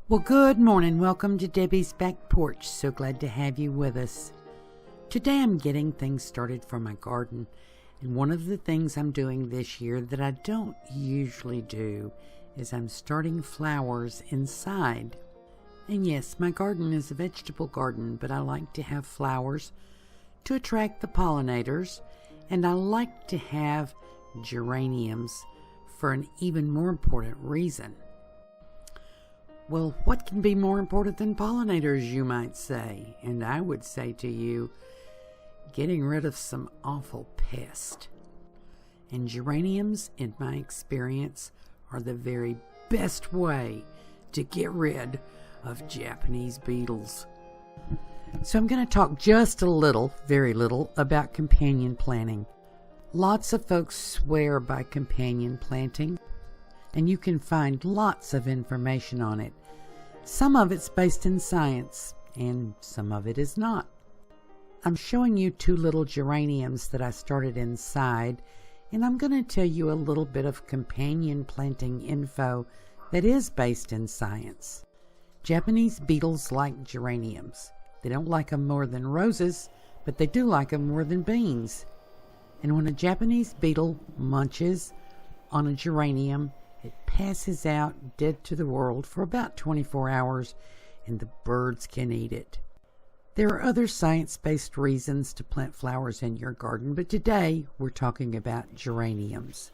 Well, good morning. Welcome to Debbie's Back Porch. So glad to have you with us. Today I'm getting things started for my garden. And one of the things I'm doing this year that I don't usually do is I'm starting flowers inside. And yes, my garden is a vegetable garden, but I like to have flowers to attract the pollinators. And I like to have geraniums for an even more important reason. Well, what can be more important than pollinators, you might say? And I would say to you, getting rid of some awful pest. And geraniums, in my experience, are the very best way to get rid of Japanese beetles. So I'm going to talk just a little, very little, about companion planting. Lots of folks swear by companion planting, and you can find lots of information on it. Some of it's based in science, and some of it is not. I'm showing you two little geraniums that I started inside, and I'm going to tell you a little bit of companion planting info that is based in science. Japanese beetles like geraniums. They don't like them more than roses, but they do like them more than beans. And when a Japanese beetle munches on a geranium, it passes out dead to the world for about 24 hours, and the birds can eat it. There are other science-based reasons to plant flowers in your garden, but today we're talking about geraniums.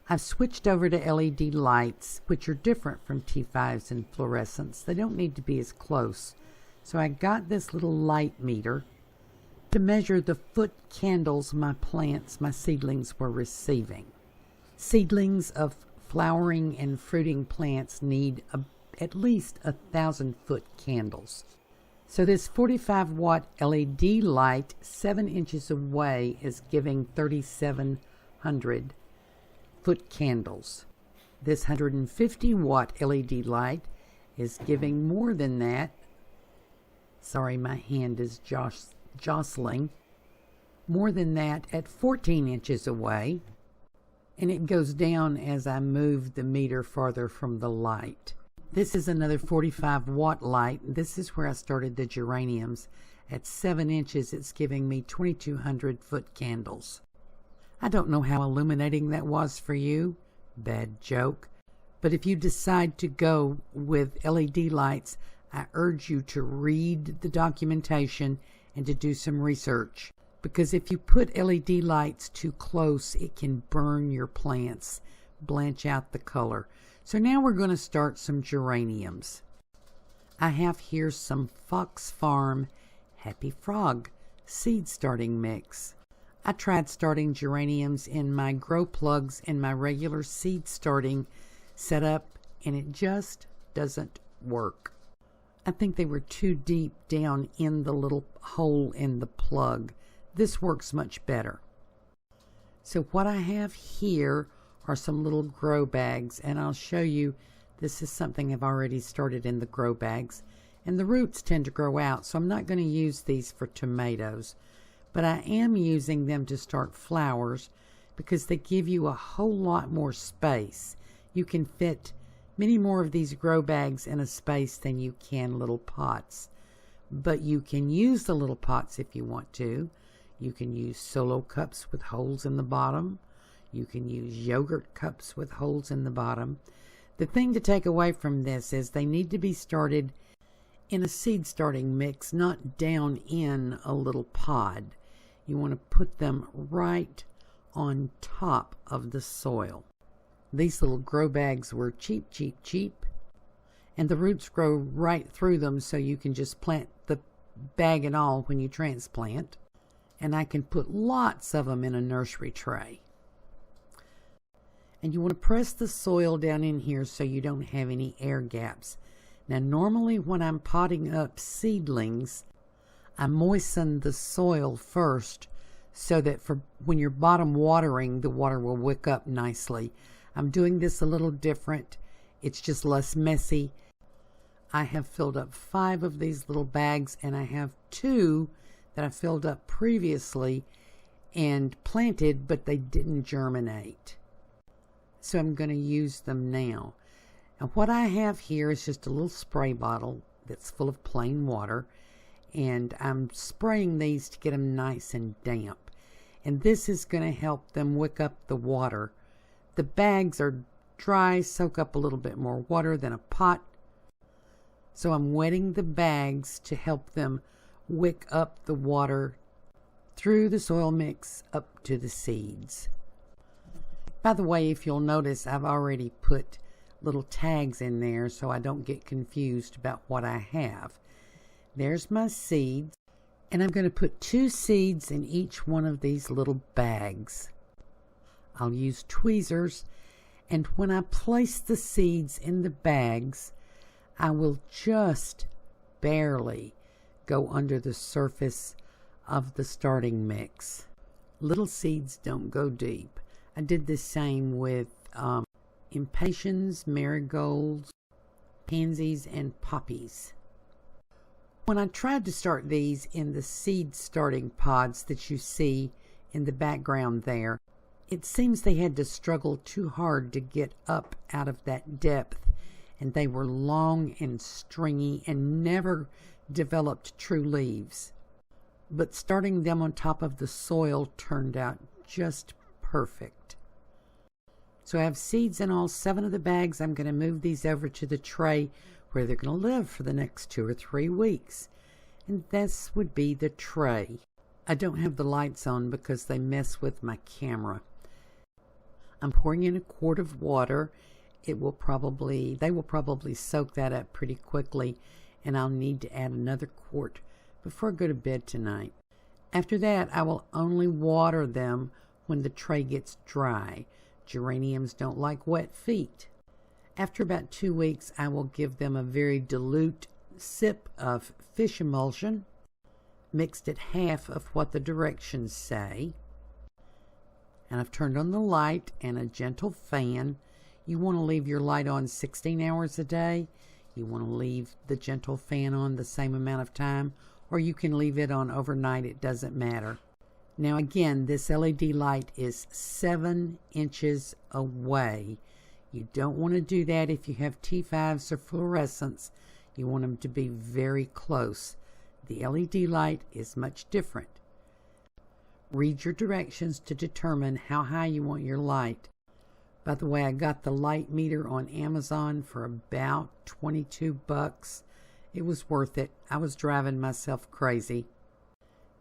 I've switched over to LED lights, which are different from T5s and fluorescents. They don't need to be as close. So I got this little light meter to measure the foot candles my plants, my seedlings, were receiving. Seedlings of flowering and fruiting plants need at least 1,000-foot candles. So this 45-watt LED light 7 inches away is giving 3,700-foot candles. This 150-watt LED light is giving more than that. Sorry, my hand is jostling. More than that at 14 inches away. And it goes down as I move the meter farther from the light. This is another 45-watt light. This is where I started the geraniums. At 7 inches, it's giving me 2,200-foot candles. I don't know how illuminating that was for you. Bad joke. But if you decide to go with LED lights, I urge you to read the documentation and to do some research. Because if you put LED lights too close, it can burn your plants, blanch out the color. So now we're going to start some geraniums. I have here some Fox Farm Happy Frog seed starting mix. I tried starting geraniums in my grow plugs and my regular seed starting setup, and it just doesn't work. I think they were too deep down in the little hole in the plug. This works much better. So what I have here are some little grow bags, and I'll show you this is something I've already started in the grow bags, and the roots tend to grow out, so I'm not going to use these for tomatoes, but I am using them to start flowers because they give you a whole lot more space. You can fit many more of these grow bags in a space than you can little pots, but you can use the little pots if you want to. You can use solo cups with holes in the bottom. You can use yogurt cups with holes in the bottom. The thing to take away from this is they need to be started in a seed starting mix, not down in a little pod. You want to put them right on top of the soil. These little grow bags were cheap, and the roots grow right through them, so you can just plant the bag and all when you transplant. And I can put lots of them in a nursery tray. And you want to press the soil down in here so you don't have any air gaps. Now normally when I'm potting up seedlings, I moisten the soil first so that for when you're bottom watering, the water will wick up nicely. I'm doing this a little different. It's just less messy. I have filled up 5 of these little bags, and I have 2 that I filled up previously and planted, but they didn't germinate. So I'm going to use them now. And what I have here is just a little spray bottle that's full of plain water, and I'm spraying these to get them nice and damp. And this is going to help them wick up the water. The bags are dry, soak up a little bit more water than a pot. So I'm wetting the bags to help them wick up the water through the soil mix up to the seeds. By the way, if you'll notice, I've already put little tags in there so I don't get confused about what I have. There's my seeds, and I'm going to put 2 seeds in each one of these little bags. I'll use tweezers, and when I place the seeds in the bags, I will just barely go under the surface of the starting mix. Little seeds don't go deep. I did the same with impatiens, marigolds, pansies, and poppies. When I tried to start these in the seed starting pods that you see in the background there, it seems they had to struggle too hard to get up out of that depth, and they were long and stringy and never developed true leaves. But starting them on top of the soil turned out just perfect. So I have seeds in all 7 of the bags. I'm going to move these over to the tray where they're going to live for the next 2 or 3 weeks. And this would be the tray. I don't have the lights on because they mess with my camera. I'm pouring in a quart of water. They will probably soak that up pretty quickly, and I'll need to add another quart before I go to bed tonight. After that, I will only water them when the tray gets dry. Geraniums don't like wet feet. After about 2 weeks, I will give them a very dilute sip of fish emulsion, mixed at half of what the directions say. And I've turned on the light and a gentle fan. You want to leave your light on 16 hours a day. You want to leave the gentle fan on the same amount of time, or you can leave it on overnight. It doesn't matter. Now again, this LED light is 7 inches away. You don't want to do that if you have T5s or fluorescents. You want them to be very close. The LED light is much different. Read your directions to determine how high you want your light. By the way, I got the light meter on Amazon for about $22. It was worth it. I was driving myself crazy.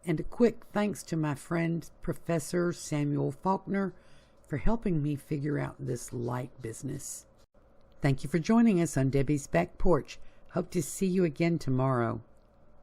And a quick thanks to my friend Professor Samuel Faulkner for helping me figure out this light business. Thank you for joining us on Debbie's Back Porch. Hope to see you again tomorrow.